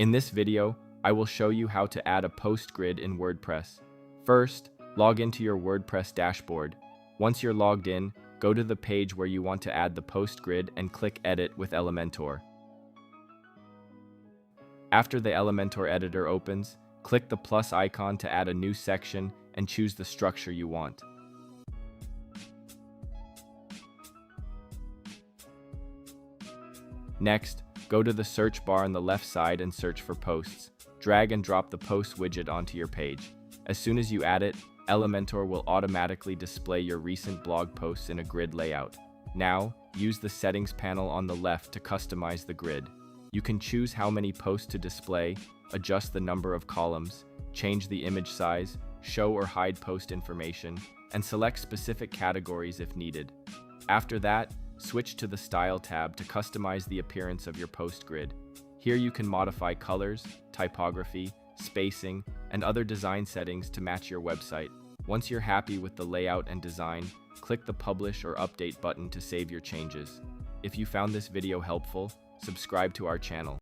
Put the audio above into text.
In this video, I will show you how to add a post grid in WordPress. First, log into your WordPress dashboard. Once you're logged in, go to the page where you want to add the post grid and click Edit with Elementor. After the Elementor editor opens, click the plus icon to add a new section and choose the structure you want. Next, go to the search bar on the left side and search for posts. Drag and drop the post widget onto your page. As soon as you add it, Elementor will automatically display your recent blog posts in a grid layout. Now, use the settings panel on the left to customize the grid. You can choose how many posts to display, adjust the number of columns, change the image size, show or hide post information, and select specific categories if needed. After that, switch to the Style tab to customize the appearance of your post grid. Here you can modify colors, typography, spacing, and other design settings to match your website. Once you're happy with the layout and design, click the Publish or Update button to save your changes. If you found this video helpful, subscribe to our channel.